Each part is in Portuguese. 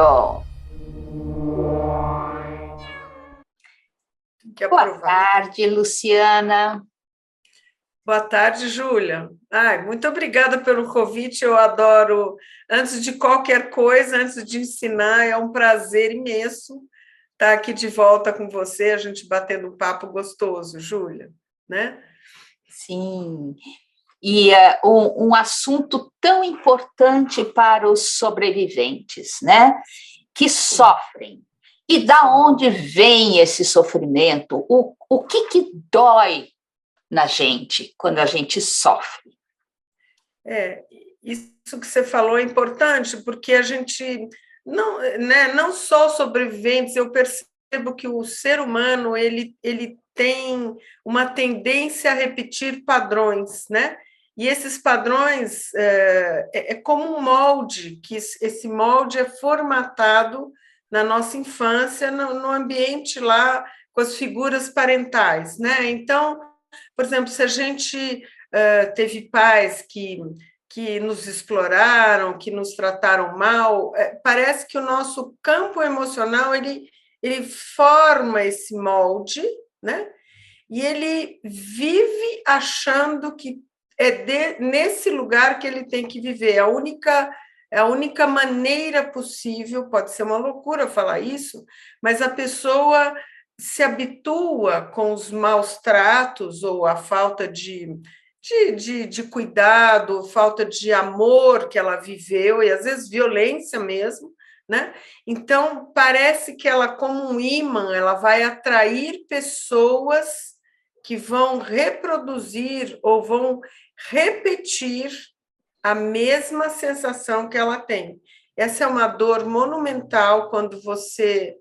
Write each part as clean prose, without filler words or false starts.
Carol. Que Boa tarde, Luciana. Boa tarde, Júlia. Muito obrigada pelo convite. Eu adoro, antes de qualquer coisa, antes de ensinar, é um prazer imenso estar aqui de volta com você, a gente batendo um papo gostoso, Júlia, né? Sim, e um assunto tão importante para os sobreviventes, né? Que sofrem. E da onde vem esse sofrimento? O que dói na gente quando a gente sofre? Isso que você falou é importante, porque a gente não, né, não só sobreviventes, eu percebo que o ser humano ele tem uma tendência a repetir padrões, né? E esses padrões é como um molde, que esse molde é formatado na nossa infância, no ambiente lá, com as figuras parentais, né? Então, por exemplo, se a gente teve pais que nos exploraram, que nos trataram mal, parece que o nosso campo emocional ele forma esse molde, né? E ele vive achando que nesse lugar que ele tem que viver. A única maneira possível, pode ser uma loucura falar isso, mas a pessoa se habitua com os maus tratos ou a falta de cuidado, falta de amor que ela viveu, e às vezes violência mesmo, né? Então, parece que ela, como um imã, ela vai atrair pessoas que vão reproduzir ou vão repetir a mesma sensação que ela tem. Essa é uma dor monumental quando você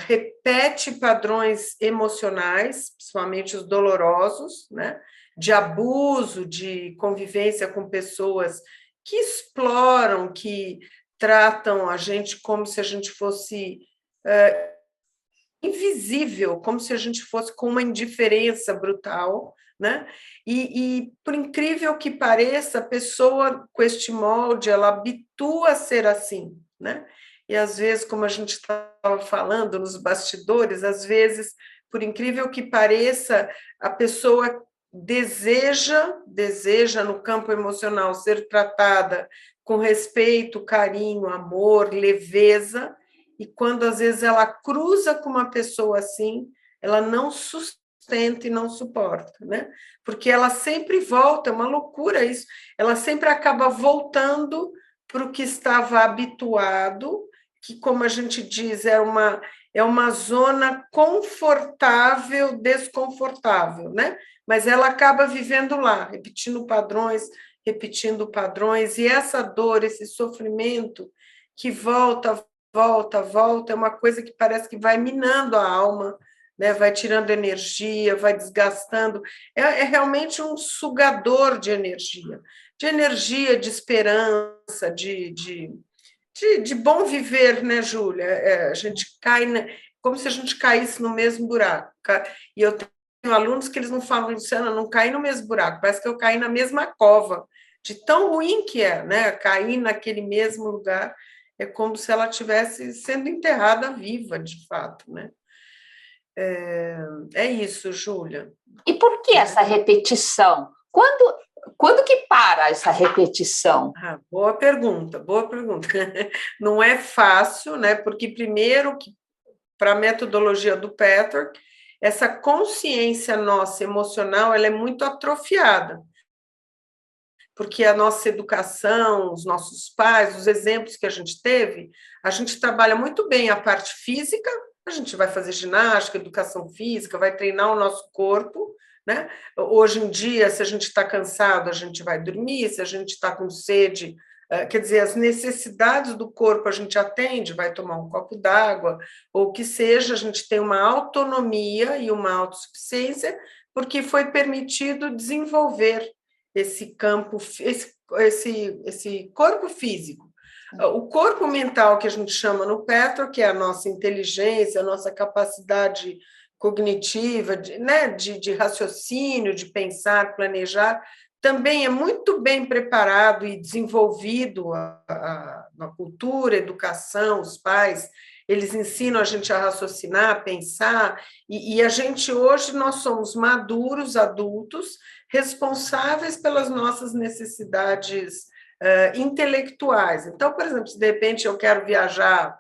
repete padrões emocionais, principalmente os dolorosos, né? De abuso, de convivência com pessoas que exploram, que tratam a gente como se a gente fosse invisível, como se a gente fosse com uma indiferença brutal, né? Por incrível que pareça, a pessoa com este molde, ela habitua a ser assim, né? E às vezes, como a gente estava falando nos bastidores, às vezes, por incrível que pareça, a pessoa deseja no campo emocional ser tratada com respeito, carinho, amor, leveza, e quando às vezes ela cruza com uma pessoa assim, ela não sustenta e não suporta, né? Porque ela sempre volta, é uma loucura isso, ela sempre acaba voltando para o que estava habituado, que, como a gente diz, é uma zona confortável, desconfortável, né? Mas ela acaba vivendo lá, repetindo padrões, e essa dor, esse sofrimento que volta, é uma coisa que parece que vai minando a alma, né? Vai tirando energia, vai desgastando. É realmente um sugador de energia, de esperança, de bom viver, né, Júlia? A gente cai, como se a gente caísse no mesmo buraco. E eu tenho alunos que eles não falam, Luciana, não caí no mesmo buraco, parece que eu caí na mesma cova, de tão ruim que é, né? Cair naquele mesmo lugar é como se ela estivesse sendo enterrada viva, de fato, né? É isso, Júlia. E por que essa repetição? Quando que para essa repetição? Boa pergunta, boa pergunta. Não é fácil, né? Porque, primeiro, para a metodologia do Patrick, essa consciência nossa emocional ela é muito atrofiada, porque a nossa educação, os nossos pais, os exemplos que a gente teve, a gente trabalha muito bem a parte física, a gente vai fazer ginástica, educação física, vai treinar o nosso corpo, né? Hoje em dia, se a gente está cansado, a gente vai dormir, se a gente está com sede, quer dizer, as necessidades do corpo a gente atende, vai tomar um copo d'água, ou o que seja, a gente tem uma autonomia e uma autossuficiência, porque foi permitido desenvolver esse campo, esse corpo físico. O corpo mental, que a gente chama no Petro, que é a nossa inteligência, a nossa capacidade cognitiva, né, de raciocínio, de pensar, planejar, também é muito bem preparado e desenvolvido na cultura, educação, os pais, eles ensinam a gente a raciocinar, a pensar, e a gente hoje, nós somos maduros, adultos, responsáveis pelas nossas necessidades intelectuais. Então, por exemplo, se de repente eu quero viajar,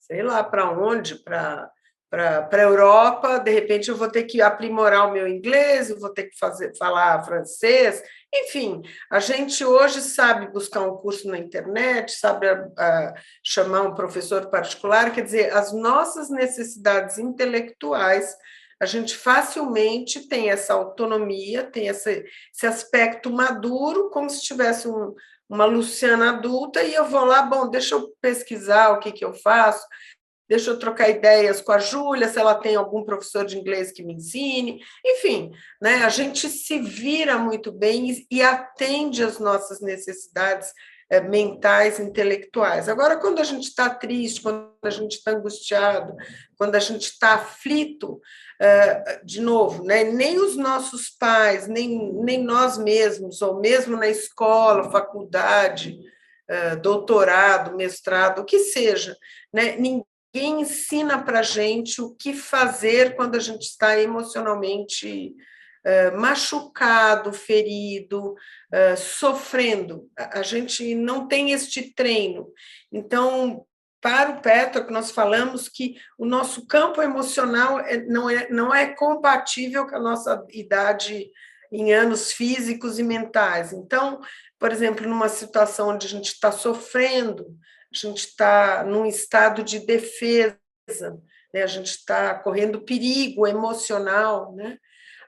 sei lá para onde, para a Europa, de repente eu vou ter que aprimorar o meu inglês, eu vou ter que falar francês, enfim, a gente hoje sabe buscar um curso na internet, sabe chamar um professor particular, quer dizer, as nossas necessidades intelectuais, a gente facilmente tem essa autonomia, tem esse aspecto maduro, como se tivesse uma Luciana adulta, e eu vou lá, bom, deixa eu pesquisar o que eu faço, deixa eu trocar ideias com a Júlia, se ela tem algum professor de inglês que me ensine, enfim, né, a gente se vira muito bem e atende às nossas necessidades mentais, intelectuais. Agora, quando a gente está triste, quando a gente está angustiado, quando a gente está aflito, de novo, né, nem os nossos pais, nem nós mesmos, ou mesmo na escola, faculdade, doutorado, mestrado, o que seja, né, ninguém ensina para a gente o que fazer quando a gente está emocionalmente machucado, ferido, sofrendo. A gente não tem este treino. Então, para o Petro, que nós falamos que o nosso campo emocional não é compatível com a nossa idade em anos físicos e mentais. Então, por exemplo, numa situação onde a gente está sofrendo, a gente está num estado de defesa, né? A gente está correndo perigo emocional, né?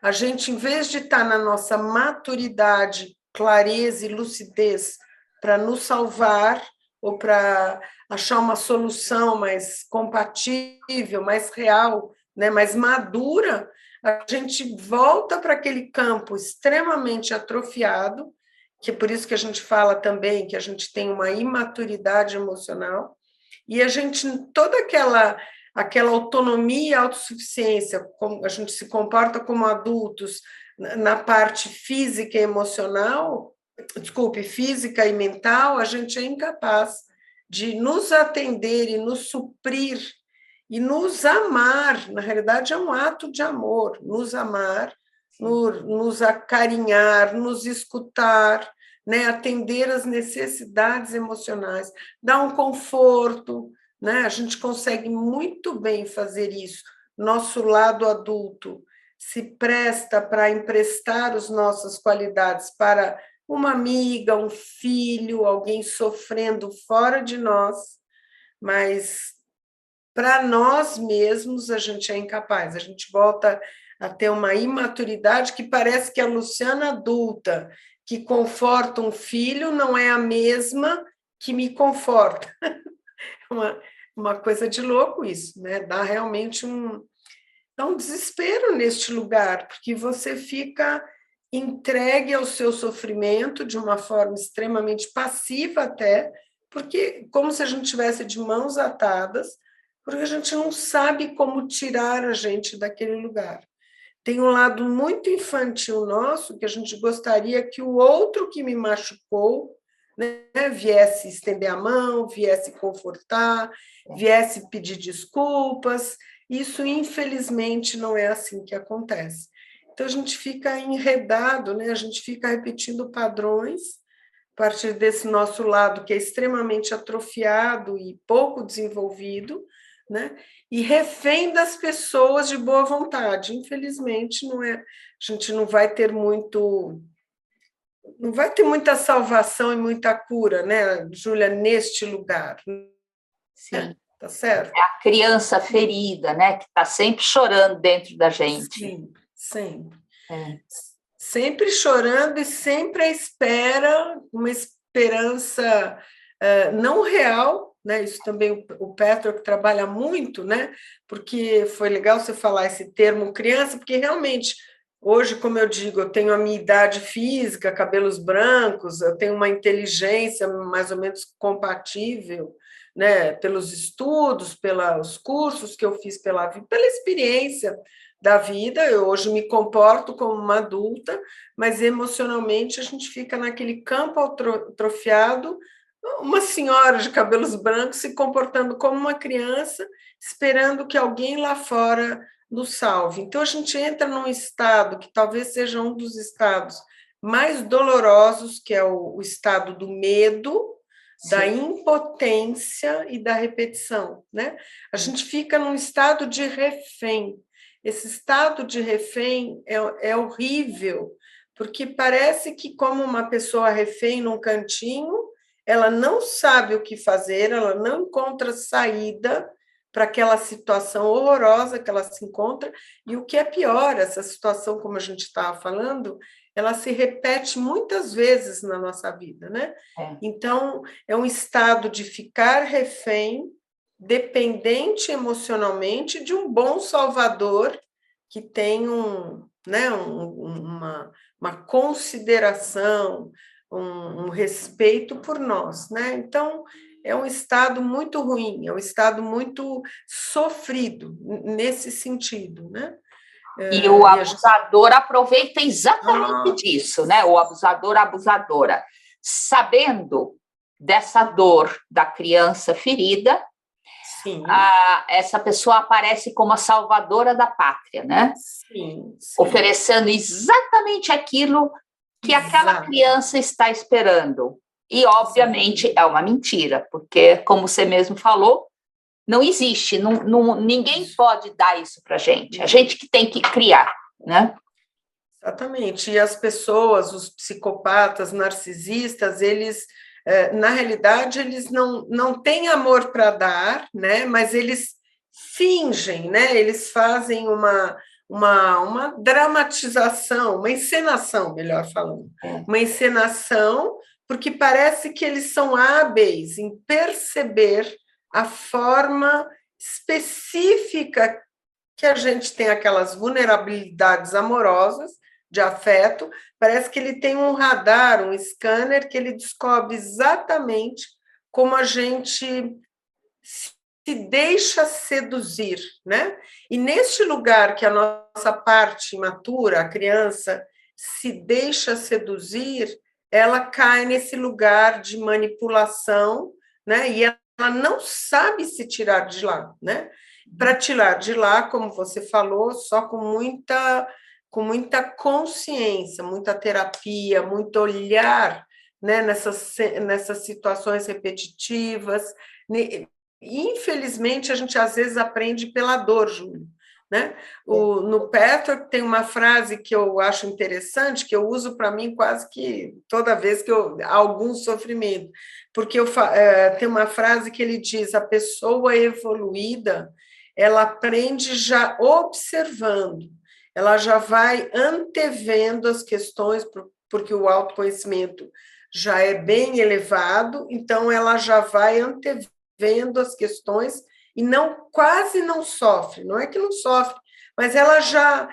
A gente, em vez de estar na nossa maturidade, clareza e lucidez para nos salvar ou para achar uma solução mais compatível, mais real, né, mais madura, a gente volta para aquele campo extremamente atrofiado, que é por isso que a gente fala também que a gente tem uma imaturidade emocional, e a gente, toda aquela autonomia e autossuficiência, como a gente se comporta como adultos na parte física e emocional, física e mental, a gente é incapaz de nos atender e nos suprir e nos amar. Na realidade, é um ato de amor, nos amar, nos acarinhar, nos escutar, né? Atender às necessidades emocionais, dar um conforto, né? A gente consegue muito bem fazer isso. Nosso lado adulto se presta para emprestar as nossas qualidades para uma amiga, um filho, alguém sofrendo fora de nós, mas para nós mesmos a gente é incapaz, a gente volta a ter uma imaturidade que parece que a Luciana adulta, que conforta um filho, não é a mesma que me conforta. Uma coisa de louco isso, né? Dá realmente dá um desespero neste lugar, porque você fica entregue ao seu sofrimento de uma forma extremamente passiva até, porque como se a gente tivesse de mãos atadas, porque a gente não sabe como tirar a gente daquele lugar. Tem um lado muito infantil nosso, que a gente gostaria que o outro que me machucou, né, viesse estender a mão, viesse confortar, viesse pedir desculpas. Isso, infelizmente, não é assim que acontece. Então, a gente fica enredado, né? A gente fica repetindo padrões a partir desse nosso lado, que é extremamente atrofiado e pouco desenvolvido, né? E refém das pessoas de boa vontade. Infelizmente, a gente não vai ter muita salvação e muita cura, né, Júlia, neste lugar. Sim. Tá certo? É a criança ferida, né, que está sempre chorando dentro da gente. Sim, sempre. É. Sempre chorando e sempre à espera, uma esperança não real, né? Isso também o Petro que trabalha muito, né? Porque foi legal você falar esse termo criança, porque realmente hoje, como eu digo, eu tenho a minha idade física, cabelos brancos, eu tenho uma inteligência mais ou menos compatível, né? Pelos estudos, pelos cursos que eu fiz pela experiência, da vida, eu hoje me comporto como uma adulta, mas emocionalmente a gente fica naquele campo atrofiado, uma senhora de cabelos brancos se comportando como uma criança, esperando que alguém lá fora nos salve. Então, a gente entra num estado que talvez seja um dos estados mais dolorosos, que é o estado do medo, da impotência e da repetição, né? A gente fica num estado de refém. Esse estado de refém é horrível, porque parece que, como uma pessoa refém num cantinho, ela não sabe o que fazer, ela não encontra saída para aquela situação horrorosa que ela se encontra, e o que é pior, essa situação, como a gente estava falando, ela se repete muitas vezes na nossa vida, né? Então, é um estado de ficar refém, dependente emocionalmente de um bom salvador que tem uma consideração, um respeito por nós, né? Então, é um estado muito ruim, é um estado muito sofrido nesse sentido, né? E o abusador aproveita exatamente disso, né? O abusador, a abusadora, sabendo dessa dor da criança ferida, essa pessoa aparece como a salvadora da pátria, né? Sim. Oferecendo exatamente aquilo que aquela criança está esperando. E, obviamente, é uma mentira, porque, como você mesmo falou, não existe, ninguém pode dar isso para a gente que tem que criar, né? Exatamente, e as pessoas, os psicopatas, narcisistas, eles, na realidade, eles não têm amor para dar, né? Mas eles fingem, né? Eles fazem uma dramatização, uma encenação, melhor falando, uma encenação, porque parece que eles são hábeis em perceber a forma específica que a gente tem aquelas vulnerabilidades amorosas, de afeto, parece que ele tem um radar, um scanner, que ele descobre exatamente como a gente se deixa seduzir, né? E neste lugar que a nossa parte imatura, a criança, se deixa seduzir, ela cai nesse lugar de manipulação, né? E ela não sabe se tirar de lá, né? Para tirar de lá, como você falou, só com muita consciência, muita terapia, muito olhar, né, nessas situações repetitivas. Infelizmente, a gente às vezes aprende pela dor, Júlio. Né? No Petrarch tem uma frase que eu acho interessante, que eu uso para mim quase que toda vez que há algum sofrimento, porque tem uma frase que ele diz: a pessoa evoluída, ela aprende já observando, ela já vai antevendo as questões, porque o autoconhecimento já é bem elevado, então ela já vai antevendo as questões e quase não sofre, não é que não sofre, mas ela já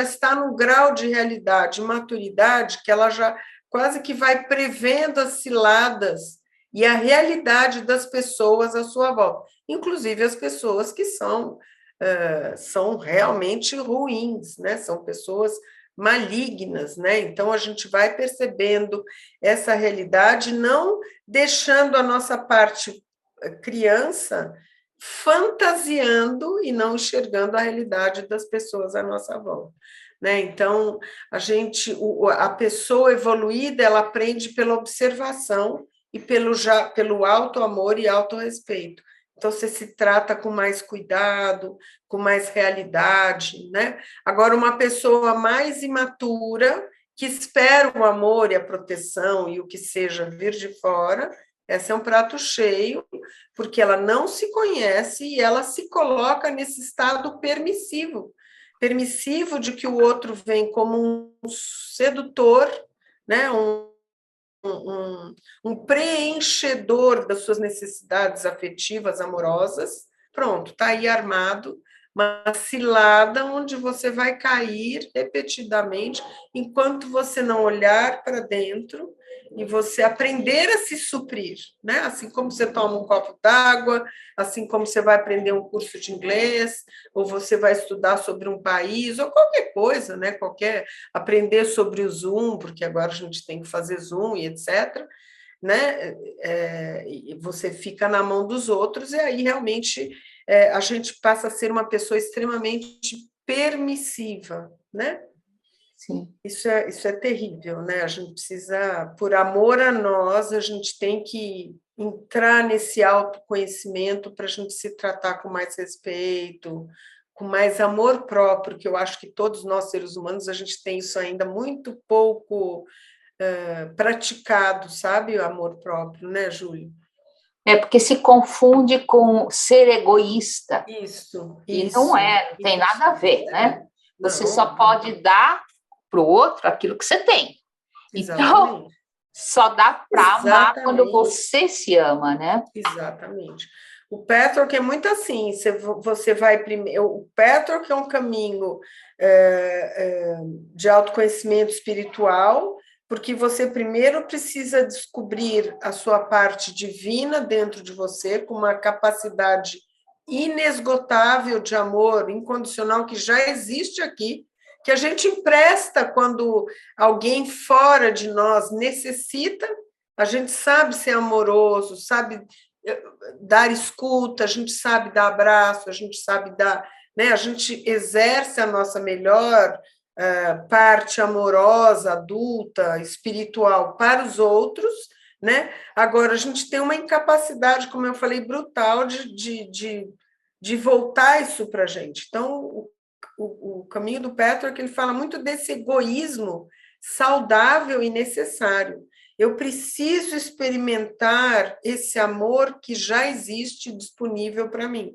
está no grau de realidade, maturidade, que ela já quase que vai prevendo as ciladas e a realidade das pessoas à sua volta, inclusive as pessoas que são realmente ruins, né? São pessoas malignas, né? Então a gente vai percebendo essa realidade, não deixando a nossa parte criança fantasiando e não enxergando a realidade das pessoas à nossa volta, né? Então a pessoa evoluída, ela aprende pela observação e pelo auto-amor e auto-respeito. Então, você se trata com mais cuidado, com mais realidade, né? Agora, uma pessoa mais imatura, que espera o amor e a proteção e o que seja vir de fora, esse é um prato cheio, porque ela não se conhece e ela se coloca nesse estado permissivo de que o outro vem como um sedutor, né? Um preenchedor das suas necessidades afetivas, amorosas, pronto, está aí armado uma cilada onde você vai cair repetidamente enquanto você não olhar para dentro e você aprender a se suprir, né? Assim como você toma um copo d'água, assim como você vai aprender um curso de inglês, ou você vai estudar sobre um país, ou qualquer coisa, né? Aprender sobre o Zoom, porque agora a gente tem que fazer Zoom e etc., né? E você fica na mão dos outros, e aí realmente a gente passa a ser uma pessoa extremamente permissiva, né? Sim. Isso é terrível, né? A gente precisa, por amor a nós, a gente tem que entrar nesse autoconhecimento para a gente se tratar com mais respeito, com mais amor próprio, que eu acho que todos nós, seres humanos, a gente tem isso ainda muito pouco praticado, sabe? O amor próprio, né, Júlia? É porque se confunde com ser egoísta. Isso, E não é, não tem nada a ver, né? Você só pode dar para o outro aquilo que você tem. Então, exatamente. só dá para amar quando Exatamente. você se ama, né? Exatamente. O Petroc é muito assim, você vai primeiro. O Petroc é um caminho de autoconhecimento espiritual, porque você primeiro precisa descobrir a sua parte divina dentro de você, com uma capacidade inesgotável de amor incondicional que já existe aqui, que a gente empresta quando alguém fora de nós necessita. A gente sabe ser amoroso, sabe dar escuta, a gente sabe dar abraço, a gente sabe dar, né? A gente exerce a nossa melhor parte amorosa, adulta, espiritual para os outros, né? Agora, a gente tem uma incapacidade, como eu falei, brutal de voltar isso para a gente. Então, o caminho do Petroc, ele fala muito desse egoísmo saudável e necessário. Eu preciso experimentar esse amor que já existe disponível para mim.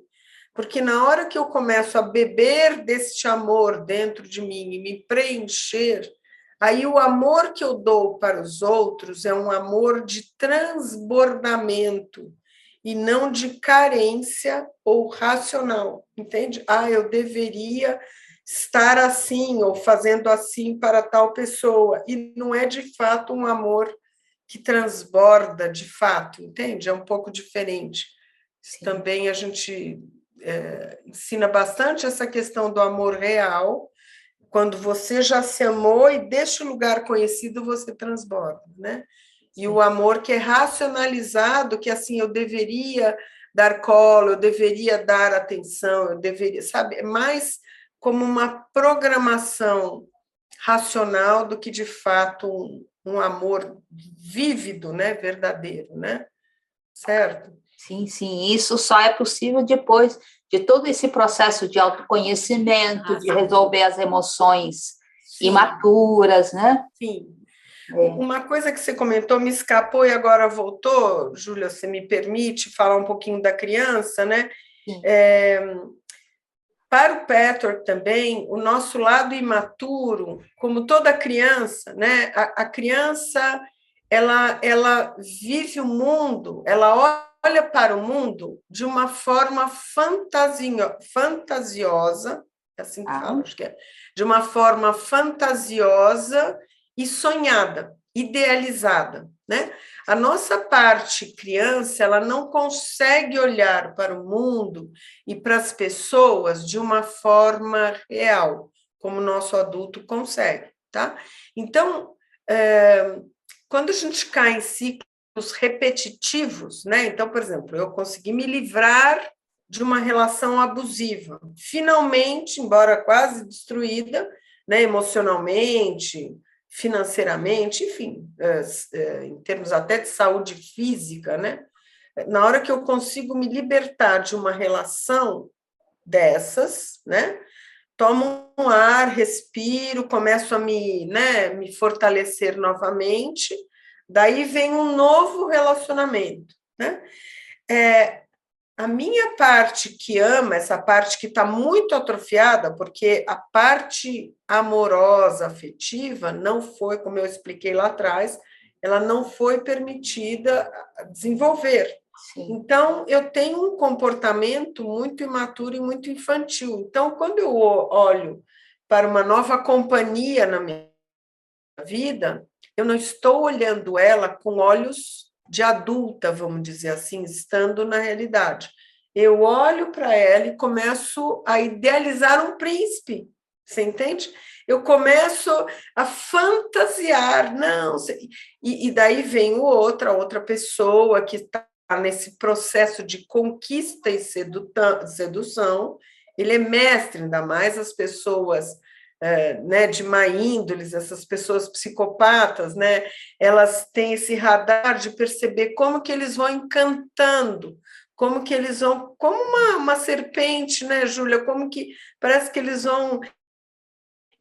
Porque na hora que eu começo a beber deste amor dentro de mim e me preencher, aí o amor que eu dou para os outros é um amor de transbordamento e não de carência ou racional, entende? Eu deveria estar assim ou fazendo assim para tal pessoa, e não é de fato um amor que transborda de fato, entende? É um pouco diferente. Também a gente ensina bastante essa questão do amor real. Quando você já se amou e deste lugar conhecido você transborda, né? E o amor que é racionalizado, que assim, eu deveria dar colo, eu deveria dar atenção, eu deveria, sabe? É mais como uma programação racional do que, de fato, um amor vívido, né? Verdadeiro, né? Certo? Sim, sim, isso só é possível depois de todo esse processo de autoconhecimento, de resolver as emoções imaturas, né? Sim. Uma coisa que você comentou me escapou e agora voltou, Júlia, você me permite falar um pouquinho da criança, né? Para o Petroc também, o nosso lado imaturo, como toda criança, né? A criança, ela vive o mundo, ela olha para o mundo de uma forma fantasiosa, é assim que fala, acho que é, de uma forma fantasiosa e sonhada, idealizada, né? A nossa parte criança, ela não consegue olhar para o mundo e para as pessoas de uma forma real, como o nosso adulto consegue, tá? Então, quando a gente cai em ciclos repetitivos, né? Então, por exemplo, eu consegui me livrar de uma relação abusiva, finalmente, embora quase destruída, né, emocionalmente, financeiramente, enfim, em termos até de saúde física, né? Na hora que eu consigo me libertar de uma relação dessas, né? Tomo um ar, respiro, começo a me fortalecer novamente, daí vem um novo relacionamento, né? A minha parte que ama, essa parte que está muito atrofiada, porque a parte amorosa, afetiva, não foi, como eu expliquei lá atrás, ela não foi permitida desenvolver. Sim. Então, eu tenho um comportamento muito imaturo e muito infantil. Então, quando eu olho para uma nova companhia na minha vida, eu não estou olhando ela com olhos de adulta, vamos dizer assim, estando na realidade. Eu olho para ela e começo a idealizar um príncipe, você entende? Eu começo a fantasiar, não, e daí vem outra pessoa que está nesse processo de conquista e sedução, ele é mestre, ainda mais as pessoas né, de má índoles, essas pessoas psicopatas, né, elas têm esse radar de perceber como que eles vão encantando, como que eles vão, como uma serpente, né, Júlia, como que parece que eles vão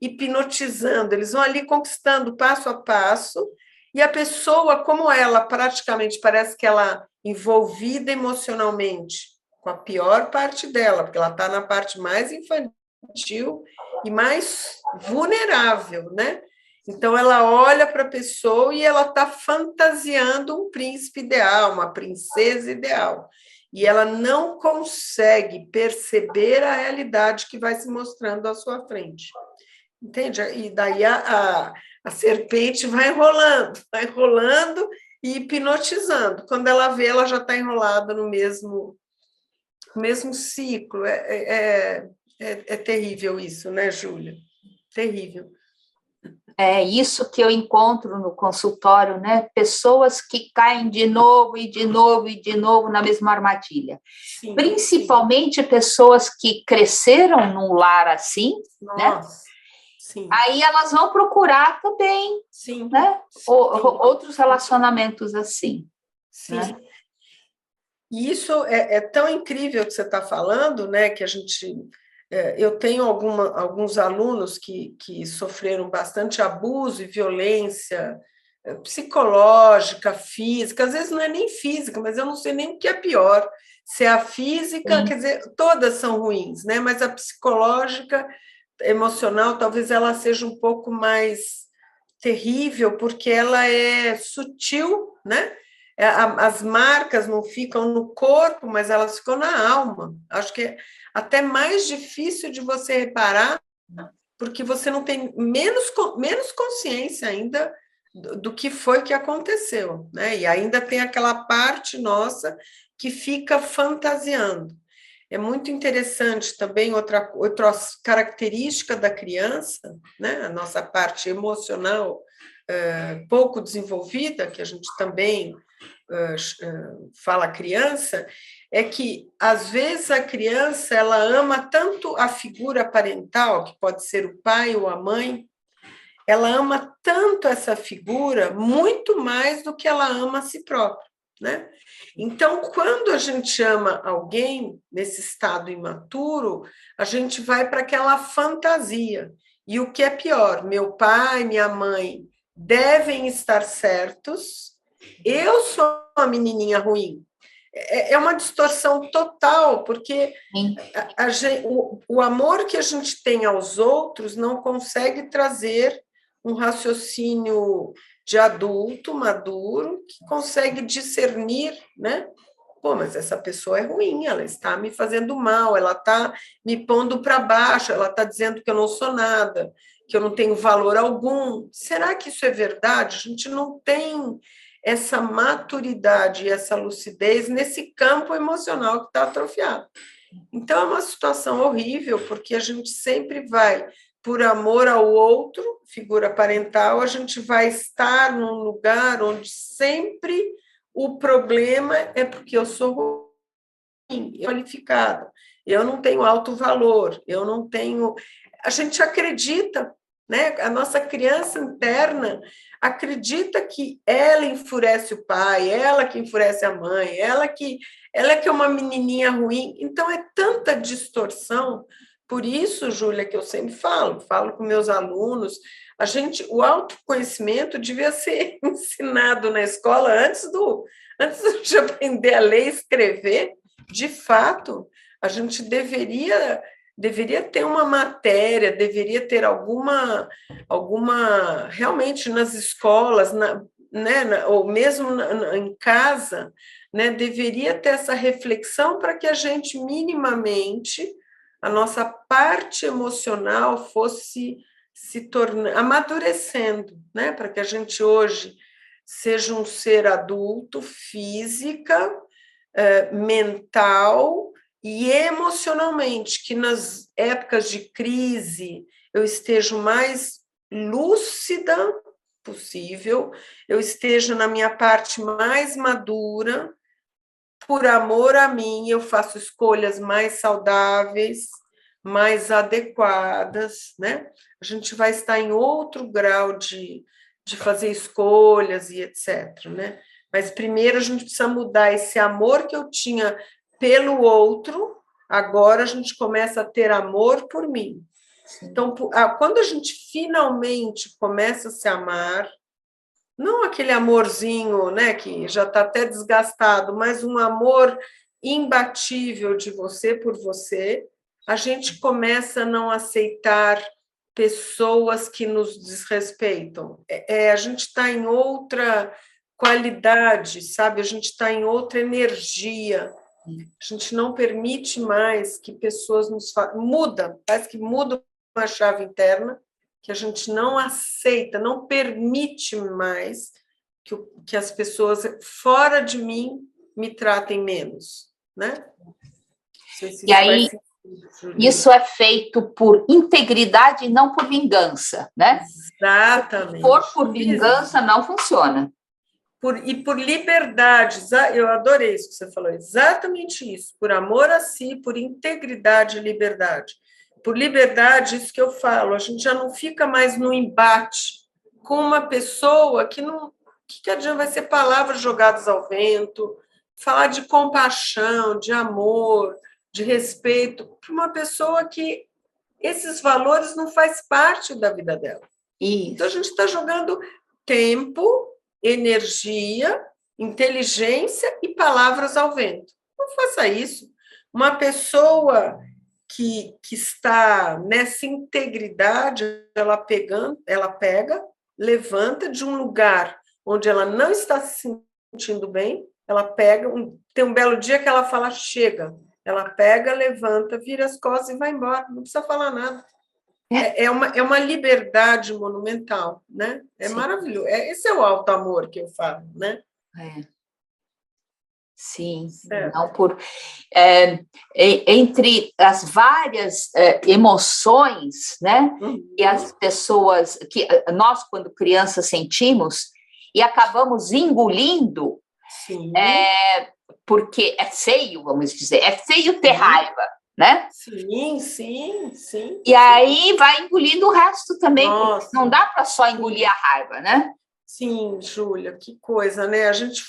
hipnotizando, eles vão ali conquistando passo a passo, e a pessoa, como ela praticamente parece que ela envolvida emocionalmente com a pior parte dela, porque ela está na parte mais infantil e mais vulnerável, né? Então ela olha para a pessoa e ela está fantasiando um príncipe ideal, uma princesa ideal. E ela não consegue perceber a realidade que vai se mostrando à sua frente. Entende? E daí a serpente vai enrolando e hipnotizando. Quando ela vê, ela já está enrolada no mesmo ciclo. É terrível isso, né, Júlia? Terrível. É isso que eu encontro no consultório, né? Pessoas que caem de novo e de novo e de novo na mesma armadilha. Sim, Principalmente pessoas que cresceram num lar assim, né? Sim. Aí elas vão procurar também, sim, né? sim. Outros relacionamentos assim. Sim. Né? E isso é tão incrível que você está falando, né? Que a gente. Eu tenho alguns alunos que sofreram bastante abuso e violência psicológica, física, às vezes não é nem física, mas eu não sei nem o que é pior. Se é a física, Sim. quer dizer, todas são ruins, né? Mas a psicológica, emocional, talvez ela seja um pouco mais terrível, porque ela é sutil, né? As marcas não ficam no corpo, mas elas ficam na alma. Acho que é até mais difícil de você reparar, porque você não tem menos consciência ainda do que foi que aconteceu, né? E ainda tem aquela parte nossa que fica fantasiando. É muito interessante também outra característica da criança, né? A nossa parte emocional pouco desenvolvida, que a gente também fala criança, é que às vezes a criança ela ama tanto a figura parental, que pode ser o pai ou a mãe, ela ama tanto essa figura muito mais do que ela ama a si própria, né? Então, quando a gente ama alguém nesse estado imaturo, a gente vai para aquela fantasia. E o que é pior, meu pai, minha mãe devem estar certos, eu sou uma menininha ruim. É uma distorção total, porque o amor que a gente tem aos outros não consegue trazer um raciocínio de adulto, maduro, que consegue discernir, né? Pô, mas essa pessoa é ruim, ela está me fazendo mal, ela está me pondo para baixo, ela está dizendo que eu não sou nada, que eu não tenho valor algum. Será que isso é verdade? A gente não tem essa maturidade e essa lucidez nesse campo emocional que está atrofiado. Então, é uma situação horrível, porque a gente sempre vai, por amor ao outro, figura parental, a gente vai estar num lugar onde sempre o problema é porque eu sou ruim, qualificada, eu não tenho alto valor, eu não tenho. A gente acredita, né? A nossa criança interna acredita que ela enfurece o pai, ela que enfurece a mãe, ela que é uma menininha ruim. Então é tanta distorção. Por isso, Júlia, que eu sempre falo com meus alunos, o autoconhecimento devia ser ensinado na escola antes de aprender a ler e escrever. De fato, a gente deveria ter uma matéria, deveria ter alguma realmente nas escolas, né, ou mesmo em casa, né, deveria ter essa reflexão para que a gente minimamente, a nossa parte emocional fosse se tornando, amadurecendo, né, para que a gente hoje seja um ser adulto, física, mental e emocionalmente, que nas épocas de crise eu esteja o mais lúcida possível, eu esteja na minha parte mais madura, por amor a mim, eu faço escolhas mais saudáveis, mais adequadas, né? A gente vai estar em outro grau de fazer escolhas e etc, né? Mas primeiro a gente precisa mudar esse amor que eu tinha pelo outro, agora a gente começa a ter amor por mim. Sim. Então, quando a gente finalmente começa a se amar, não aquele amorzinho, né, que já está até desgastado, mas um amor imbatível de você por você, a gente começa a não aceitar pessoas que nos desrespeitam. A gente está em outra qualidade, sabe? A gente está em outra energia. A gente não permite mais que pessoas nos muda, parece que muda uma chave interna que a gente não aceita, não permite mais que as pessoas fora de mim me tratem menos, né? Não sei se e aí, isso é feito por integridade e não por vingança, né? Exatamente. Se for por vingança, não funciona. E por liberdade, eu adorei isso que você falou, exatamente isso, por amor a si, por integridade e liberdade. Por liberdade, isso que eu falo, a gente já não fica mais no embate com uma pessoa que não. Que adianta, vai ser palavras jogadas ao vento, falar de compaixão, de amor, de respeito, para uma pessoa que esses valores não faz parte da vida dela. Isso. Então, a gente está jogando tempo, energia, inteligência e palavras ao vento. Não faça isso. Uma pessoa que está nessa integridade, ela pega, levanta de um lugar onde ela não está se sentindo bem, ela pega, tem um belo dia que ela fala, chega, ela pega, levanta, vira as costas e vai embora, não precisa falar nada. É uma liberdade monumental, né? É Sim. Maravilhoso. Esse é o alto amor que eu falo, né? Sim, não por entre as várias emoções, né? Que as pessoas, que nós quando crianças sentimos e acabamos engolindo, porque é feio, vamos dizer, é feio ter raiva, né? Sim. E aí vai engolindo o resto também, não dá para só engolir a raiva, né? Sim, Júlia, que coisa, né? A gente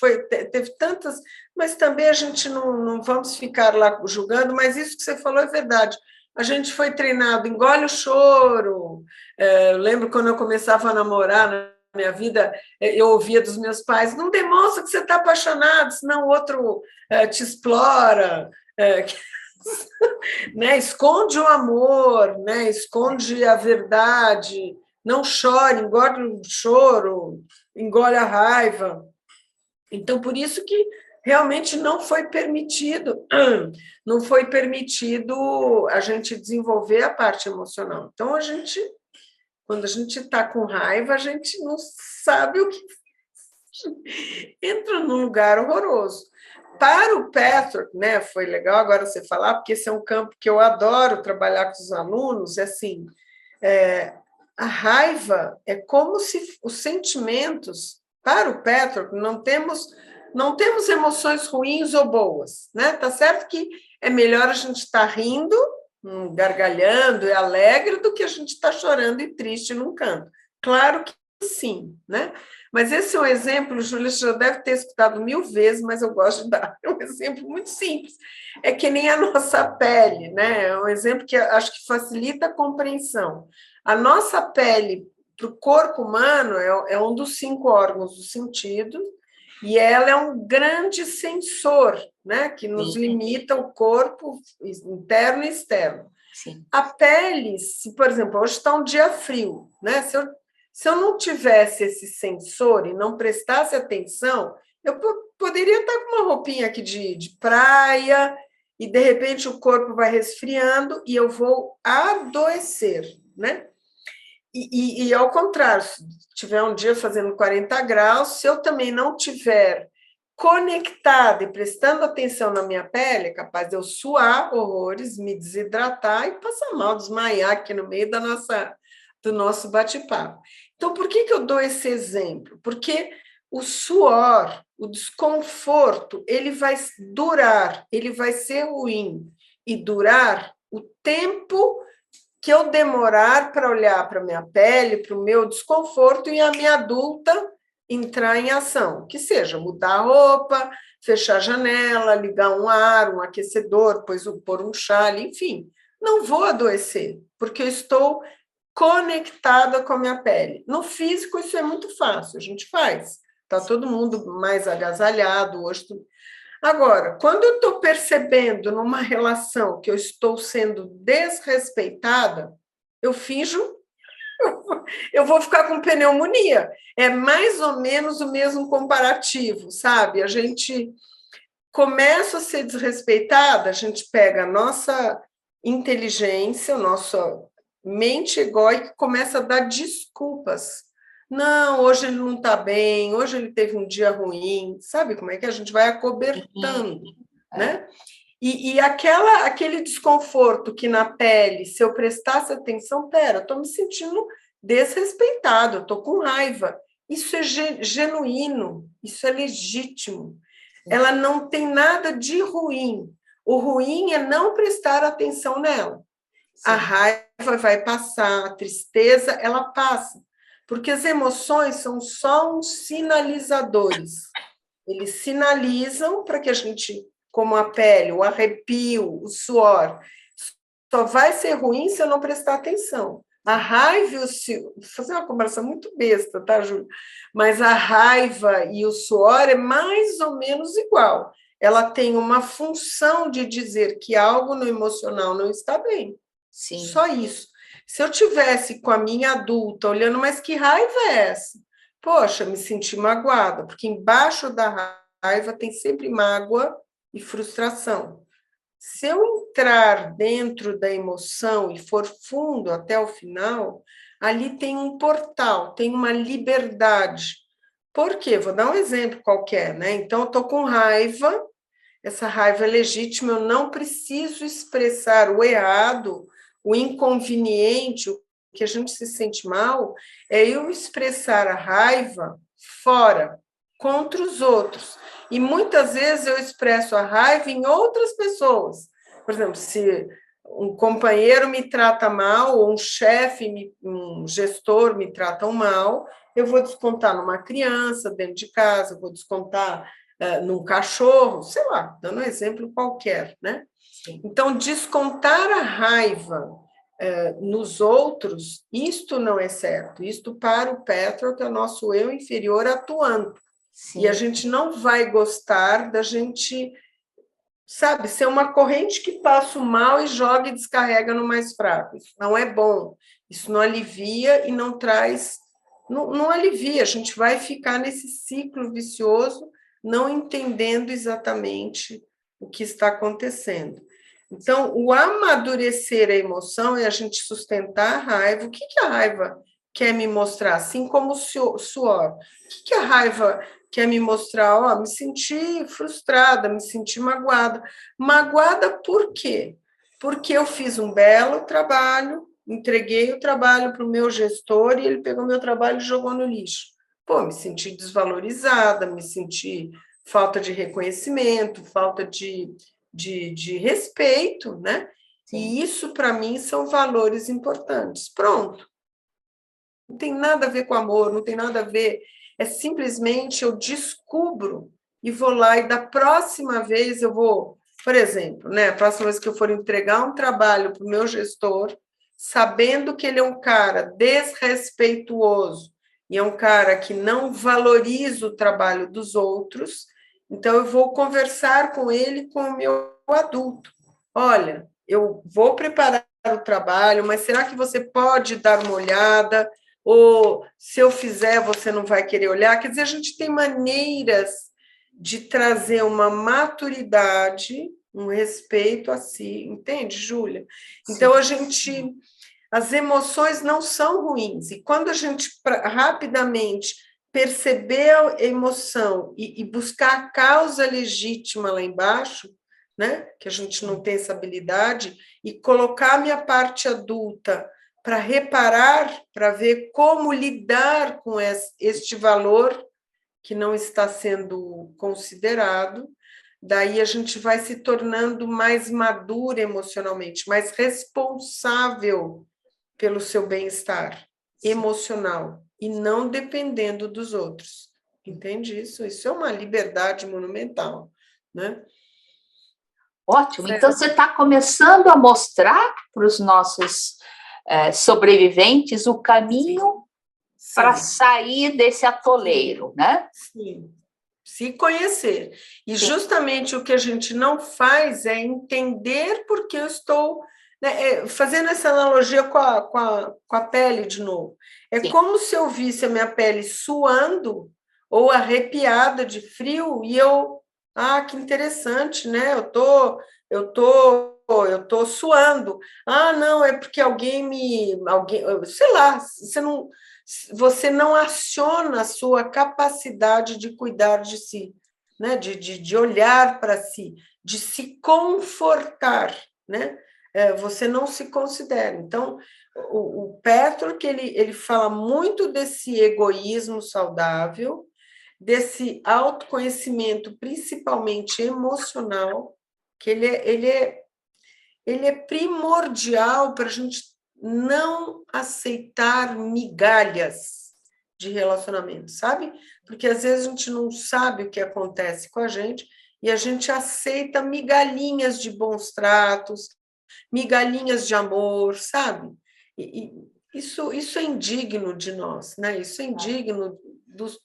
teve tantas, mas também a gente não vamos ficar lá julgando, mas isso que você falou é verdade. A gente foi treinado, engole o choro. Eu lembro quando eu começava a namorar na minha vida, eu ouvia dos meus pais, não demonstra que você está apaixonado, senão o outro te explora. Né? Esconde o amor, né? Esconde a verdade. Não chore, engole o choro, engole a raiva. Então, por isso que realmente não foi permitido a gente desenvolver a parte emocional. Então, quando a gente está com raiva, a gente não sabe o que entra num lugar horroroso. Para o Patrick, né, foi legal agora você falar, porque esse é um campo que eu adoro trabalhar com os alunos, assim, a raiva é como se os sentimentos, para o Patrick, não temos emoções ruins ou boas, né? Tá certo que é melhor a gente estar rindo, gargalhando e alegre do que a gente estar chorando e triste num canto. Claro que sim, né? Mas esse é um exemplo, Júlia, você já deve ter escutado 1000 vezes, mas eu gosto de dar um exemplo muito simples. É que nem a nossa pele, né? É um exemplo que acho que facilita a compreensão. A nossa pele, para o corpo humano, é um dos 5 órgãos do sentido, e ela é um grande sensor, né? Que nos limita o corpo interno e externo. Sim. A pele, por exemplo, hoje está um dia frio, né? Se eu não tivesse esse sensor e não prestasse atenção, eu poderia estar com uma roupinha aqui de praia, e de repente o corpo vai resfriando e eu vou adoecer, né? E ao contrário, se tiver um dia fazendo 40 graus, se eu também não tiver conectada e prestando atenção na minha pele, é capaz de eu suar horrores, me desidratar e passar mal, desmaiar aqui no meio do nosso bate-papo. Então, por que eu dou esse exemplo? Porque o suor, o desconforto, ele vai durar, ele vai ser ruim e durar o tempo que eu demorar para olhar para a minha pele, para o meu desconforto e a minha adulta entrar em ação, que seja mudar a roupa, fechar a janela, ligar um ar, um aquecedor, depois pôr um chale, enfim, não vou adoecer, porque eu estou conectada com a minha pele. No físico, isso é muito fácil, a gente faz. Está todo mundo mais agasalhado hoje. Agora, quando eu estou percebendo numa relação que eu estou sendo desrespeitada, eu finjo, eu vou ficar com pneumonia. É mais ou menos o mesmo comparativo, sabe? A gente começa a ser desrespeitada, a gente pega a nossa inteligência, a nossa mente egóica e começa a dar desculpas. Não, hoje ele não está bem, hoje ele teve um dia ruim, sabe como é que a gente vai acobertando, né? E aquele desconforto que na pele, se eu prestasse atenção, eu estou me sentindo desrespeitado, eu estou com raiva. Isso é genuíno, isso é legítimo. Ela não tem nada de ruim. O ruim é não prestar atenção nela. Sim. A raiva vai passar, a tristeza, ela passa. Porque as emoções são só uns sinalizadores. Eles sinalizam para que a gente, como a pele, o arrepio, o suor, só vai ser ruim se eu não prestar atenção. A raiva, vou fazer uma comparação muito besta, tá, Júlia? Mas a raiva e o suor é mais ou menos igual. Ela tem uma função de dizer que algo no emocional não está bem. Sim. Só isso. Se eu tivesse com a minha adulta olhando, mas que raiva é essa? Poxa, me senti magoada, porque embaixo da raiva tem sempre mágoa e frustração. Se eu entrar dentro da emoção e for fundo até o final, ali tem um portal, tem uma liberdade. Por quê? Vou dar um exemplo qualquer, né? Então, eu estou com raiva, essa raiva é legítima, eu não preciso expressar o errado, o inconveniente, o que a gente se sente mal, é eu expressar a raiva fora, contra os outros. E muitas vezes eu expresso a raiva em outras pessoas. Por exemplo, se um companheiro me trata mal, ou um chefe, um gestor me tratam mal, eu vou descontar numa criança dentro de casa, eu vou descontar num cachorro, sei lá, dando um exemplo qualquer, né? Então, descontar a raiva nos outros, isto não é certo. Isto para o Petrol, que é o nosso eu inferior atuando. Sim. E a gente não vai gostar da gente, sabe, ser uma corrente que passa o mal e joga e descarrega no mais fraco. Isso não é bom. Isso não alivia e não traz... Não alivia. A gente vai ficar nesse ciclo vicioso, não entendendo exatamente o que está acontecendo. Então, o amadurecer a emoção é a gente sustentar a raiva. O que a raiva quer me mostrar? Assim como o suor. O que a raiva quer me mostrar? Ó, me senti frustrada, me senti magoada. Magoada por quê? Porque eu fiz um belo trabalho, entreguei o trabalho para o meu gestor e ele pegou meu trabalho e jogou no lixo. Pô, me senti desvalorizada, me senti falta de reconhecimento, falta de respeito, né? Sim. E isso, para mim, são valores importantes. Pronto. Não tem nada a ver com amor, não tem nada a ver. É simplesmente eu descubro e vou lá e da próxima vez eu vou, por exemplo, né? A próxima vez que eu for entregar um trabalho para o meu gestor, sabendo que ele é um cara desrespeituoso e é um cara que não valoriza o trabalho dos outros, então eu vou conversar com ele, com o meu adulto. Olha, eu vou preparar o trabalho, mas será que você pode dar uma olhada? Ou se eu fizer, você não vai querer olhar? Quer dizer, a gente tem maneiras de trazer uma maturidade, um respeito a si, entende, Júlia? Então, as emoções não são ruins, e quando a gente rapidamente perceber a emoção e buscar a causa legítima lá embaixo, né, que a gente não tem essa habilidade, e colocar a minha parte adulta para reparar, para ver como lidar com este valor que não está sendo considerado, daí a gente vai se tornando mais madura emocionalmente, mais responsável pelo seu bem-estar emocional e não dependendo dos outros. Entende isso? Isso é uma liberdade monumental, né? Ótimo. Então, você está começando a mostrar para os nossos sobreviventes o caminho para sair desse atoleiro, né? Sim. Se conhecer. E justamente o que a gente não faz é entender porque eu estou... Né, fazendo essa analogia com a pele de novo. É como se eu visse a minha pele suando ou arrepiada de frio e eu... Ah, que interessante, né? Eu tô suando. Ah, não, é porque sei lá, você não aciona a sua capacidade de cuidar de si, né? de olhar para si, de se confortar, né? Você não se considera. Então, o Petrarch, ele fala muito desse egoísmo saudável, desse autoconhecimento, principalmente emocional, que ele é primordial para a gente não aceitar migalhas de relacionamento, sabe? Porque às vezes a gente não sabe o que acontece com a gente e a gente aceita migalhinhas de bons tratos, migalhinhas de amor, sabe? E isso é indigno de nós, né? Isso é indigno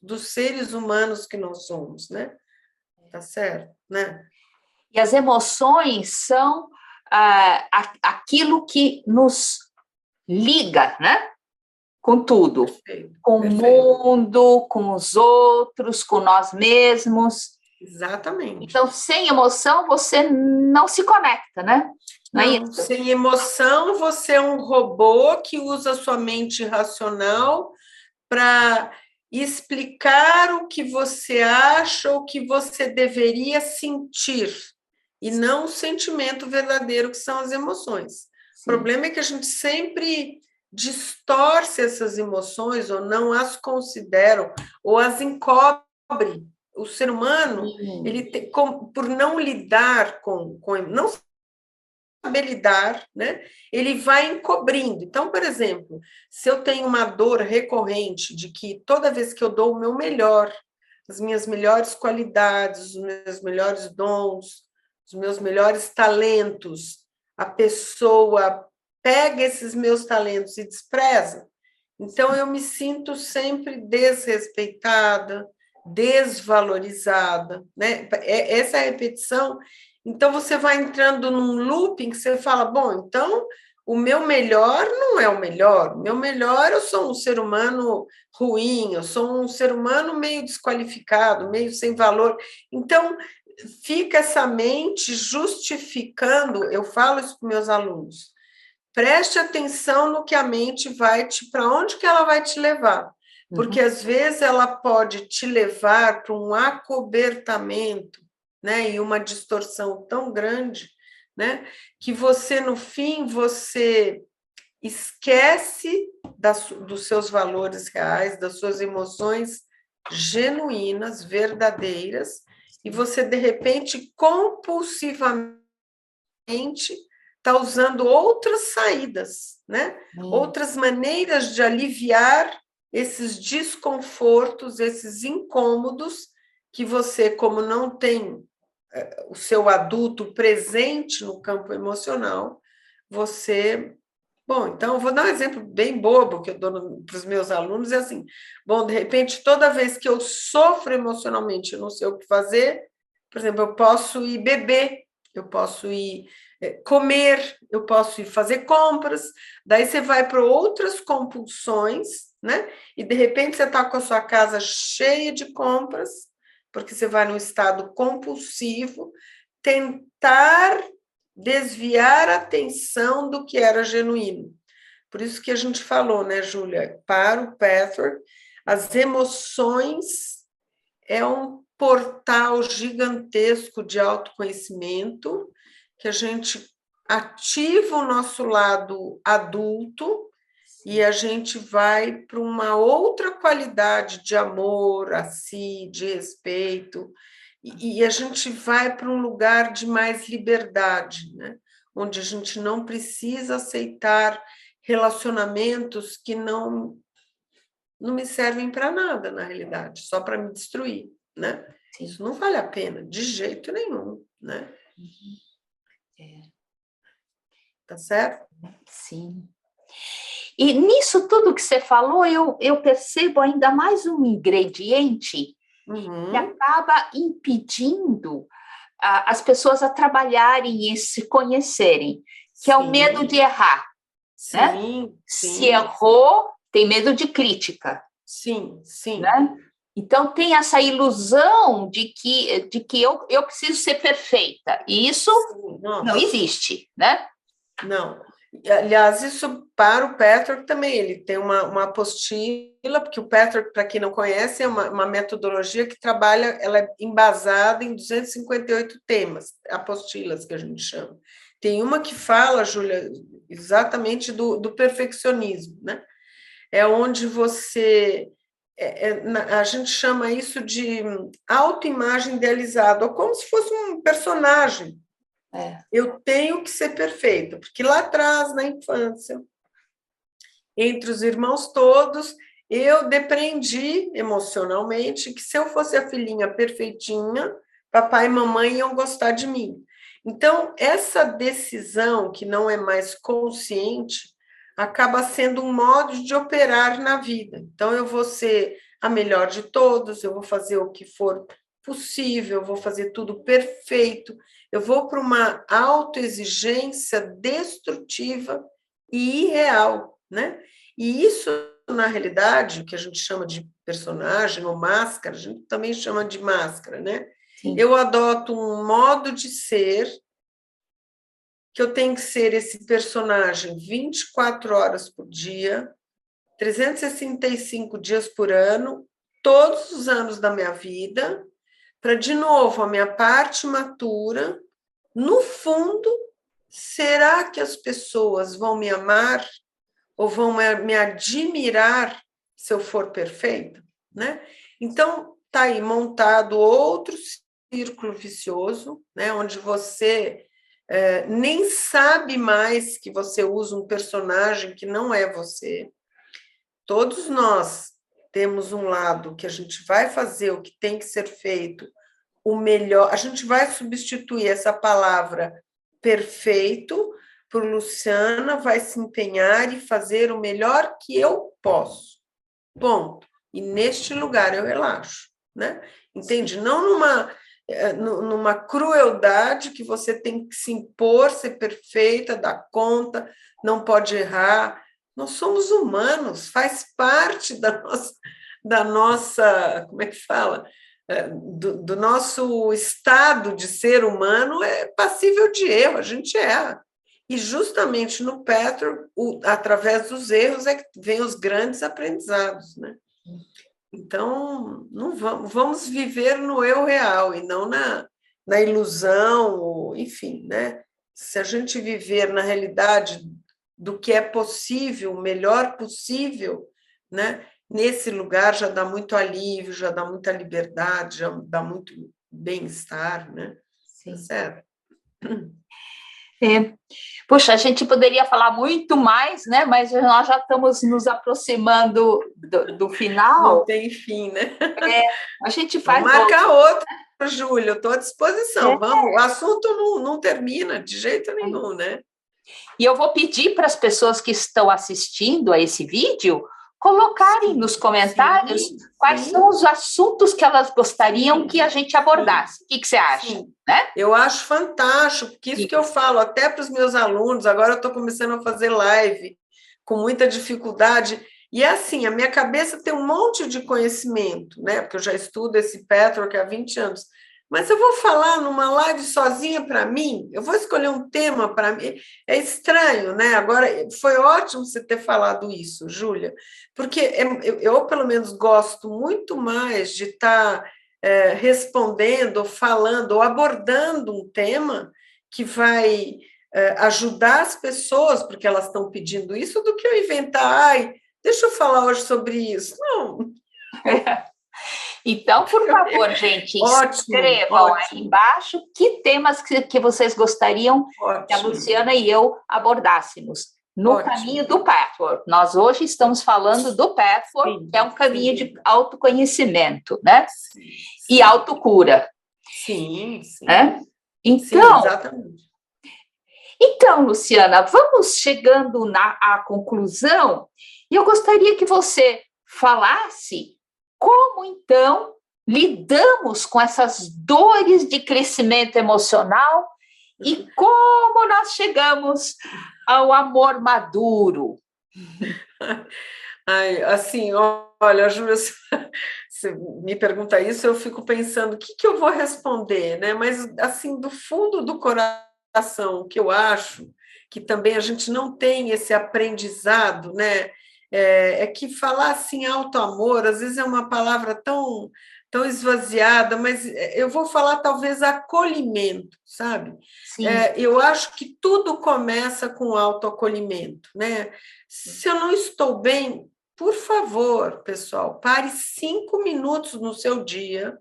dos seres humanos que nós somos, né? Tá certo, né? E as emoções são aquilo que nos liga, né? Com tudo. Perfeito, com o mundo, com os outros, com nós mesmos. Exatamente. Então, sem emoção, você não se conecta, né? Não é isso? Sem emoção, você é um robô que usa sua mente racional para explicar o que você acha, o que você deveria sentir, e não o sentimento verdadeiro, que são as emoções. Sim. O problema é que a gente sempre distorce essas emoções, ou não as considera, ou as encobre. O ser humano, por não lidar não saber lidar, né? Ele vai encobrindo. Então, por exemplo, se eu tenho uma dor recorrente de que toda vez que eu dou o meu melhor, as minhas melhores qualidades, os meus melhores dons, os meus melhores talentos, a pessoa pega esses meus talentos e despreza, então eu me sinto sempre desrespeitada, desvalorizada, né? Essa repetição. Então, você vai entrando num looping que você fala, bom, então, o meu melhor não é o melhor. O meu melhor, eu sou um ser humano ruim, eu sou um ser humano meio desqualificado, meio sem valor. Então, fica essa mente justificando, eu falo isso para meus alunos, preste atenção no que a mente para onde que ela vai te levar. Porque, às vezes, ela pode te levar para um acobertamento, né, e uma distorção tão grande, né, que você, no fim, você esquece dos seus valores reais, das suas emoções genuínas, verdadeiras, e você, de repente, compulsivamente está usando outras saídas, né? Outras maneiras de aliviar esses desconfortos, esses incômodos que você, como não tem o seu adulto presente no campo emocional, você... Bom, então, eu vou dar um exemplo bem bobo que eu dou para os meus alunos, é assim, bom, de repente, toda vez que eu sofro emocionalmente, eu não sei o que fazer, por exemplo, eu posso ir beber, eu posso ir comer, eu posso ir fazer compras, daí você vai para outras compulsões, né? E, de repente, você está com a sua casa cheia de compras, porque você vai num estado compulsivo, tentar desviar a atenção do que era genuíno. Por isso que a gente falou, né, Júlia? Para o Patrick, as emoções é um portal gigantesco de autoconhecimento, que a gente ativa o nosso lado adulto e a gente vai para uma outra qualidade de amor a si, de respeito, e a gente vai para um lugar de mais liberdade, né? Onde a gente não precisa aceitar relacionamentos que não me servem para nada, na realidade, só para me destruir, né? Sim. Isso não vale a pena, de jeito nenhum, né? Tá certo? Sim. E nisso tudo que você falou, eu percebo ainda mais um ingrediente que acaba impedindo as pessoas a trabalharem e se conhecerem, que é o medo de errar. Sim, né? sim. Se errou, tem medo de crítica. Sim, sim. Né? Então, tem essa ilusão de que eu preciso ser perfeita. E isso não existe, né? Não. Aliás, isso para o Patrick também. Ele tem uma apostila, porque o Patrick, para quem não conhece, é uma metodologia que trabalha, ela é embasada em 258 temas, apostilas que a gente chama. Tem uma que fala, Júlia, exatamente do perfeccionismo, né? É onde você... a gente chama isso de autoimagem idealizada, ou como se fosse um personagem. Eu tenho que ser perfeita, porque lá atrás, na infância, entre os irmãos todos, eu depreendi emocionalmente que se eu fosse a filhinha perfeitinha, papai e mamãe iam gostar de mim. Então, essa decisão, que não é mais consciente, acaba sendo um modo de operar na vida. Então, eu vou ser a melhor de todos, eu vou fazer o que for possível, eu vou fazer tudo perfeito, eu vou para uma autoexigência destrutiva e irreal, né? E isso, na realidade, o que a gente chama de personagem ou máscara, a gente também chama de máscara, né? Sim. Eu adoto um modo de ser que eu tenho que ser esse personagem 24 horas por dia, 365 dias por ano, todos os anos da minha vida, para, de novo, a minha parte matura, no fundo, será que as pessoas vão me amar ou vão me admirar se eu for perfeita? Né? Então, está aí montado outro círculo vicioso, né? Onde você nem sabe mais que você usa um personagem que não é você. Todos nós temos um lado que a gente vai fazer o que tem que ser feito, o melhor. A gente vai substituir essa palavra perfeito por Luciana, vai se empenhar e fazer o melhor que eu posso. Ponto. E neste lugar eu relaxo, né? Entende? Não numa crueldade que você tem que se impor, ser perfeita, dar conta, não pode errar. Nós somos humanos, faz parte da nossa, como é que fala? Do nosso estado de ser humano é passível de erro, a gente erra. E justamente no Petro, através dos erros, é que vem os grandes aprendizados, né? Então, não vamos viver no eu real e não na ilusão, enfim, né? Se a gente viver na realidade do que é possível, o melhor possível, né? Nesse lugar já dá muito alívio, já dá muita liberdade, já dá muito bem-estar, né? Sim. Certo? Puxa, a gente poderia falar muito mais, né? Mas nós já estamos nos aproximando do final. Não tem fim, né? A gente faz. Vamos marcar outro, Júlia, eu estou à disposição. Vamos, o assunto não termina de jeito nenhum, né? E eu vou pedir para as pessoas que estão assistindo a esse vídeo colocarem nos comentários quais são os assuntos que elas gostariam que a gente abordasse. O que você acha? Né? Eu acho fantástico, porque isso que eu falo até para os meus alunos, agora eu estou começando a fazer live com muita dificuldade. E assim, a minha cabeça tem um monte de conhecimento, né? Porque eu já estudo esse Patrick há 20 anos. Mas eu vou falar numa live sozinha para mim, eu vou escolher um tema para mim. É estranho, né? Agora, foi ótimo você ter falado isso, Júlia, porque eu, pelo menos, gosto muito mais de estar respondendo, falando, ou abordando um tema que vai ajudar as pessoas, porque elas estão pedindo isso, do que eu inventar, ai, deixa eu falar hoje sobre isso. Não. Então, por favor, gente, Ótimo, escrevam aí ótimo, embaixo que temas que vocês gostariam que a ótimo, Luciana e eu abordássemos no caminho ótimo. do Pathwork. Nós hoje estamos falando do Pathwork, Sim, que é um caminho sim, de autoconhecimento, né? sim, E sim, autocura, sim, sim, né? sim, Então, exatamente. Luciana, vamos chegando à conclusão, e eu gostaria que você falasse como, então, lidamos com essas dores de crescimento emocional e como nós chegamos ao amor maduro. Ai, assim, olha, Júlia, se você me pergunta isso, eu fico pensando o que eu vou responder, né? Mas, assim, do fundo do coração, o que eu acho que também a gente não tem esse aprendizado, né? É que falar assim auto-amor, às vezes é uma palavra tão esvaziada, mas eu vou falar talvez acolhimento, sabe? Sim, Eu acho que tudo começa com autoacolhimento, né? Se eu não estou bem, por favor, pessoal, pare 5 minutos no seu dia,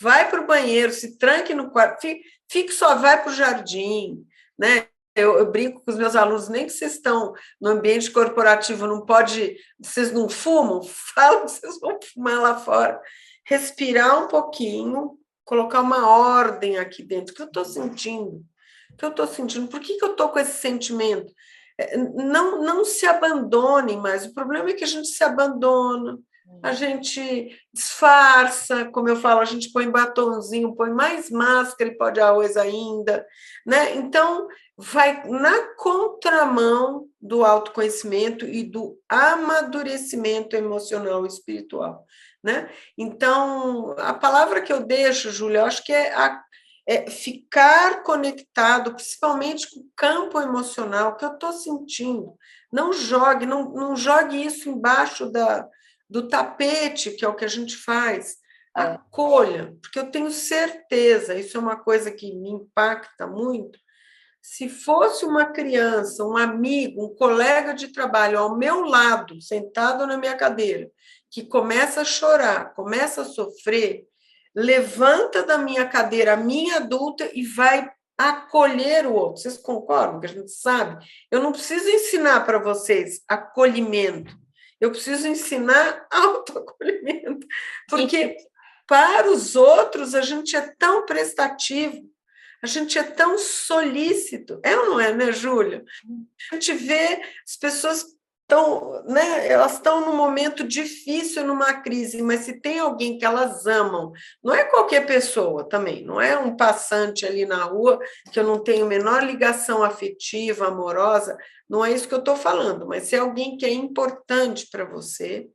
vai para o banheiro, se tranque no quarto, fique só, vai para o jardim, né? Eu brinco com os meus alunos, nem que vocês estão no ambiente corporativo, não pode, vocês não fumam, fala que vocês vão fumar lá fora. Respirar um pouquinho, colocar uma ordem aqui dentro. O que eu estou sentindo? O que eu estou sentindo? Por que eu estou com esse sentimento? Não se abandonem mais. O problema é que a gente se abandona, a gente disfarça, como eu falo, a gente põe batonzinho, põe mais máscara e pó de arroz ainda, né? Então, vai na contramão do autoconhecimento e do amadurecimento emocional e espiritual, né? Então, a palavra que eu deixo, Júlia, eu acho que é ficar conectado, principalmente com o campo emocional que eu estou sentindo. Não jogue isso embaixo do tapete, que é o que a gente faz. Acolha, porque eu tenho certeza, isso é uma coisa que me impacta muito. Se fosse uma criança, um amigo, um colega de trabalho ao meu lado, sentado na minha cadeira, que começa a chorar, começa a sofrer, levanta da minha cadeira a minha adulta e vai acolher o outro. Vocês concordam que a gente sabe? Eu não preciso ensinar para vocês acolhimento, eu preciso ensinar autoacolhimento, porque para os outros a gente é tão prestativo, a gente é tão solícito. É ou não é, né, Júlia? A gente vê as pessoas estão, né, elas estão num momento difícil, numa crise, mas se tem alguém que elas amam, não é qualquer pessoa também, não é um passante ali na rua que eu não tenho a menor ligação afetiva, amorosa, não é isso que eu estou falando, mas se é alguém que é importante para você,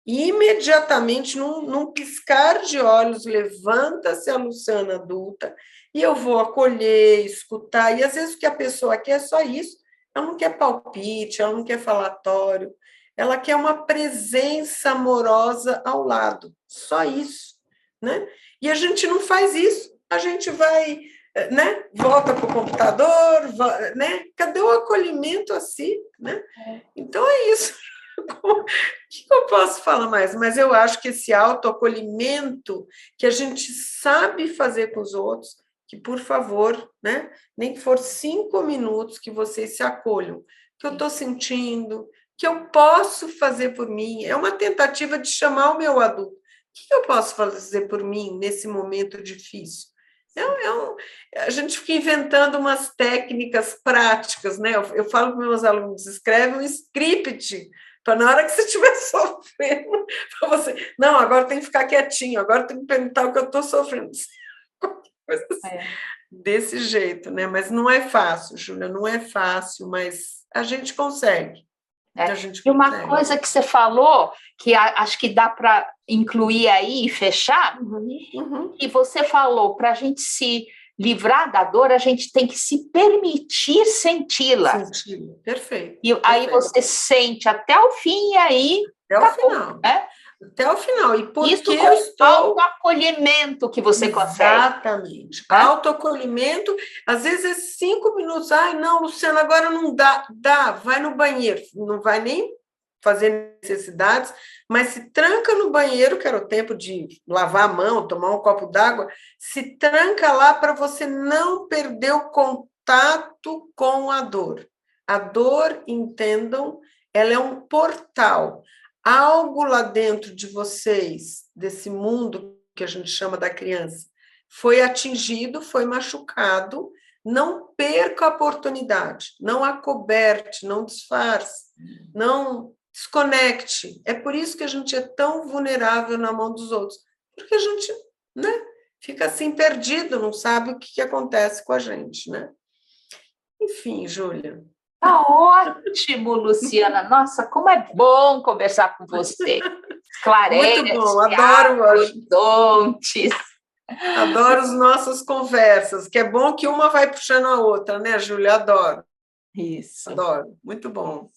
imediatamente, num piscar de olhos, levanta-se a Luciana adulta e eu vou acolher, escutar, e às vezes o que a pessoa quer é só isso, ela não quer palpite, ela não quer falatório, ela quer uma presença amorosa ao lado, só isso, né? E a gente não faz isso, a gente vai, né? Volta para o computador, né? Cadê o acolhimento a si, né? Então é isso. O que eu posso falar mais? Mas eu acho que esse autoacolhimento que a gente sabe fazer com os outros, que, por favor, né, nem que for 5 minutos que vocês se acolham, que eu estou sentindo, que eu posso fazer por mim, é uma tentativa de chamar o meu adulto. O que eu posso fazer por mim nesse momento difícil? A gente fica inventando umas técnicas práticas, né? Eu falo para meus alunos, escreve um script para na hora que você estiver sofrendo, para você, não, agora tem que ficar quietinho, agora tem que perguntar o que eu estou sofrendo. Coisa assim, desse jeito, né? Mas não é fácil, Júlia, não é fácil, mas a gente consegue. É. que a gente E uma consegue. coisa que você falou, que acho que dá para incluir aí e fechar, e você falou, para a gente se livrar da dor, a gente tem que se permitir senti-la. Senti-la, perfeito. E aí você sente até o fim, e aí até o final. Né? Até o final. E por isso que com eu estou... autoacolhimento que você consegue. Exatamente. Autoacolhimento, às vezes é 5 minutos. Ai, não, Luciana, agora não dá. Dá, vai no banheiro. Não vai nem fazer necessidades, mas se tranca no banheiro, que era o tempo de lavar a mão, tomar um copo d'água, se tranca lá para você não perder o contato com a dor. A dor, entendam, ela é um portal. Algo lá dentro de vocês, desse mundo que a gente chama da criança, foi atingido, foi machucado, não perca a oportunidade, não acoberte, não disfarce, não desconecte. É por isso que a gente é tão vulnerável na mão dos outros, porque a gente, né, fica assim perdido, não sabe o que acontece com a gente, né? Enfim, Júlia. Tá ótimo, Luciana. Nossa, como é bom conversar com você. Esclarece, muito bom, adoro horizontes. Adoro as nossas conversas, que é bom que uma vai puxando a outra, né, Júlia? Adoro. Isso. Adoro, muito bom.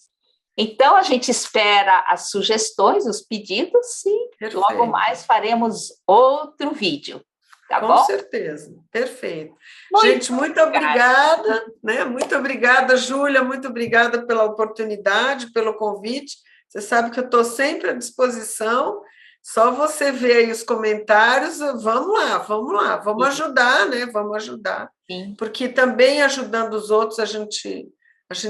Então, a gente espera as sugestões, os pedidos, e perfeito. Logo mais faremos outro vídeo. Tá com bom? certeza, perfeito. Gente, muito obrigada, né? Muito obrigada, Júlia, muito obrigada pela oportunidade, pelo convite. Você sabe que eu estou sempre à disposição, só você ver aí os comentários, vamos lá, vamos ajudar, né? Vamos ajudar. Sim. Porque também ajudando os outros, a gente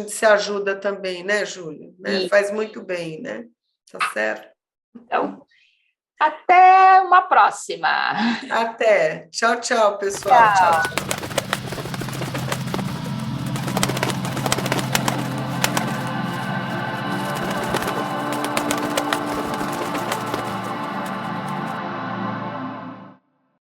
se ajuda também, né, Júlia? Né? Faz muito bem, né? Tá certo? Então, até uma próxima. Até. Tchau, tchau, pessoal. Tchau, tchau.